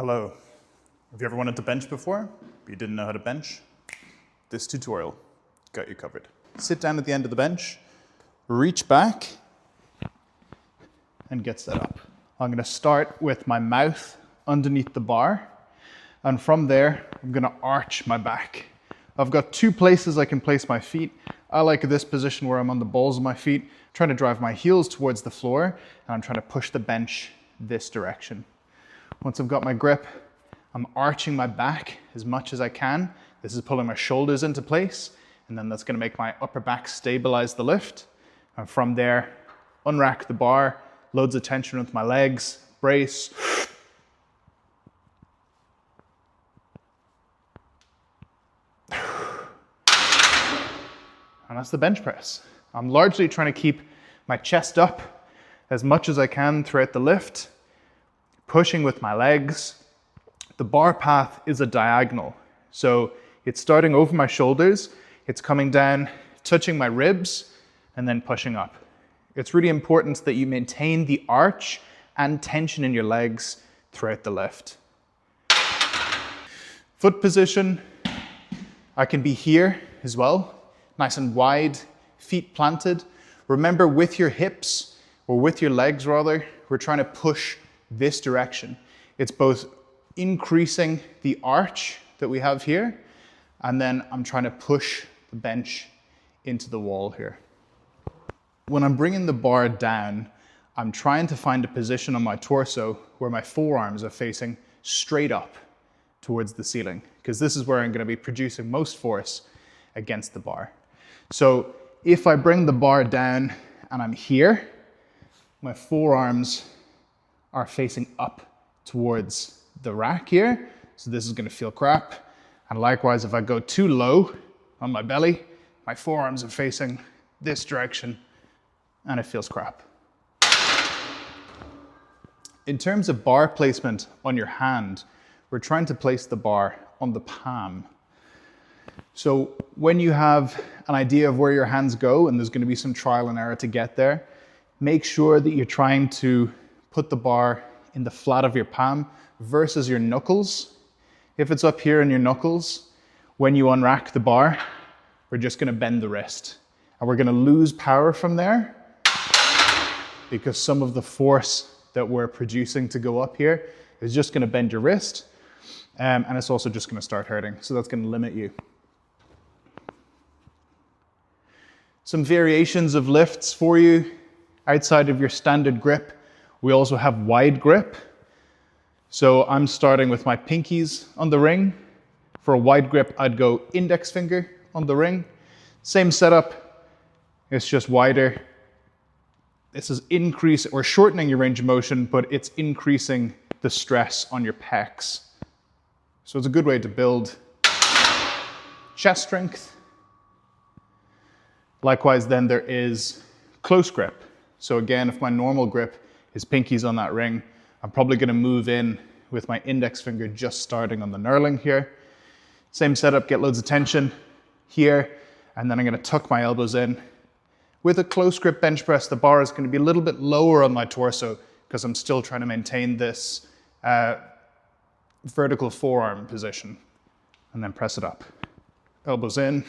Hello. Have you ever wanted to bench before, but you didn't know how to bench? This tutorial got you covered. Sit down at the end of the bench, reach back, and get set up. I'm gonna start with my mouth underneath the bar, and from there, I'm gonna arch my back. I've got two places I can place my feet. I like this position where I'm on the balls of my feet, trying to drive my heels towards the floor, and I'm trying to push the bench this direction. Once I've got my grip, I'm arching my back as much as I can. This is pulling my shoulders into place, and then that's gonna make my upper back stabilize the lift. And from there, unrack the bar, loads of tension with my legs, brace. And that's the bench press. I'm largely trying to keep my chest up as much as I can throughout the lift, pushing with my legs. The bar path is a diagonal. So it's starting over my shoulders, it's coming down, touching my ribs, and then pushing up. It's really important that you maintain the arch and tension in your legs throughout the lift. Foot position, I can be here as well, nice and wide, feet planted. Remember, with your hips, or with your legs rather, we're trying to push this direction. It's both increasing the arch that we have here, and then I'm trying to push the bench into the wall here. When I'm bringing the bar down, I'm trying to find a position on my torso where my forearms are facing straight up towards the ceiling, because this is where I'm going to be producing most force against the bar. So if I bring the bar down and I'm here, my forearms are facing up towards the rack here. So this is going to feel crap. And likewise, if I go too low on my belly, my forearms are facing this direction and it feels crap. In terms of bar placement on your hand, we're trying to place the bar on the palm. So when you have an idea of where your hands go, and there's going to be some trial and error to get there, make sure that you're trying to put the bar in the flat of your palm versus your knuckles. If it's up here in your knuckles, when you unrack the bar, we're just going to bend the wrist. And we're going to lose power from there because some of the force that we're producing to go up here is just going to bend your wrist. And it's also just going to start hurting. So that's going to limit you. Some variations of lifts for you. Outside of your standard grip, we also have wide grip. So I'm starting with my pinkies on the ring. For a wide grip, I'd go index finger on the ring. Same setup, it's just wider. This is shortening your range of motion, but it's increasing the stress on your pecs. So it's a good way to build chest strength. Likewise, then there is close grip. So again, if my normal grip is pinkies on that ring, I'm probably going to move in with my index finger just starting on the knurling here. Same setup, get loads of tension here, and then I'm going to tuck my elbows in. With a close grip bench press, the bar is going to be a little bit lower on my torso because I'm still trying to maintain this vertical forearm position, and then press it up. Elbows in.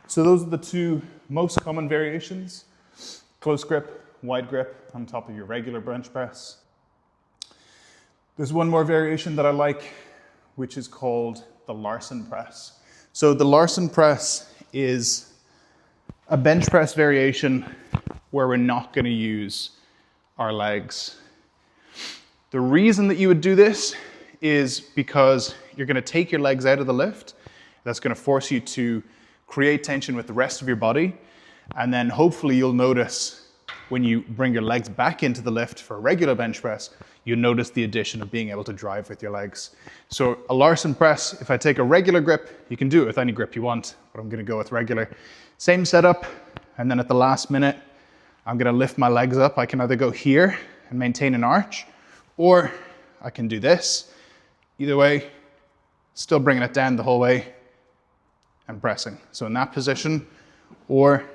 So those are the two most common variations: close grip, wide grip on top of your regular bench press. There's one more variation that I like, which is called the Larsen press. So the Larsen press is a bench press variation where we're not going to use our legs. The reason that you would do this is because you're going to take your legs out of the lift. That's going to force you to create tension with the rest of your body, and then hopefully you'll notice when you bring your legs back into the lift for a regular bench press, you'll notice the addition of being able to drive with your legs. So a Larsen press, if I take a regular grip, you can do it with any grip you want, but I'm going to go with regular. Same setup, and then at the last minute, I'm going to lift my legs up. I can either go here and maintain an arch, or I can do this. Either way, still bringing it down the whole way and pressing. So in that position, or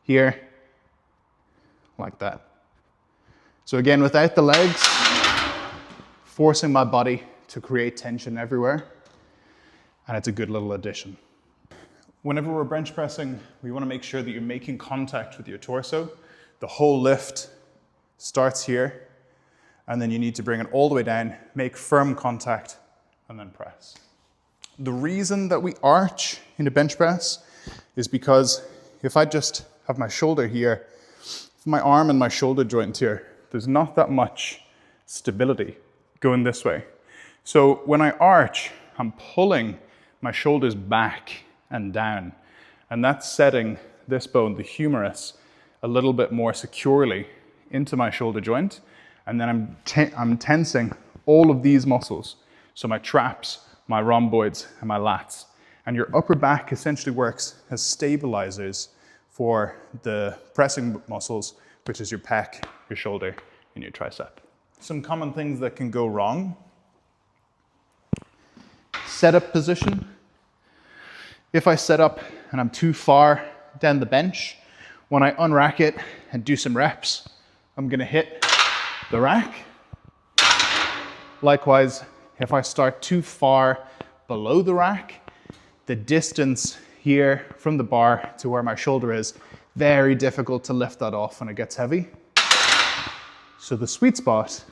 here, like that. So again, without the legs, forcing my body to create tension everywhere, and it's a good little addition. Whenever we're bench pressing, we want to make sure that you're making contact with your torso. The whole lift starts here, and then you need to bring it all the way down, make firm contact, and then press. The reason that we arch in a bench press is because if I just have my shoulder here, my arm and my shoulder joint here, there's not that much stability going this way. So when I arch, I'm pulling my shoulders back and down, and that's setting this bone, the humerus, a little bit more securely into my shoulder joint, and then I'm tensing all of these muscles, so my traps, my rhomboids, and my lats. And your upper back essentially works as stabilizers for the pressing muscles, which is your pec, your shoulder, and your tricep. Some common things that can go wrong. Setup position. If I set up and I'm too far down the bench, when I unrack it and do some reps, I'm gonna hit the rack. Likewise, if I start too far below the rack, the distance here from the bar to where my shoulder is, very difficult to lift that off when it gets heavy. So the sweet spot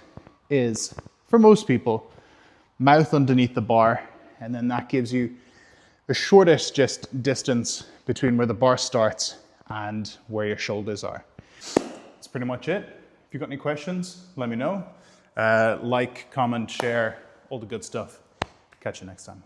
is, for most people, mouth underneath the bar, and then that gives you the shortest just distance between where the bar starts and where your shoulders are. That's pretty much it. If you've got any questions, let me know. Like, comment, share, all the good stuff. Catch you next time.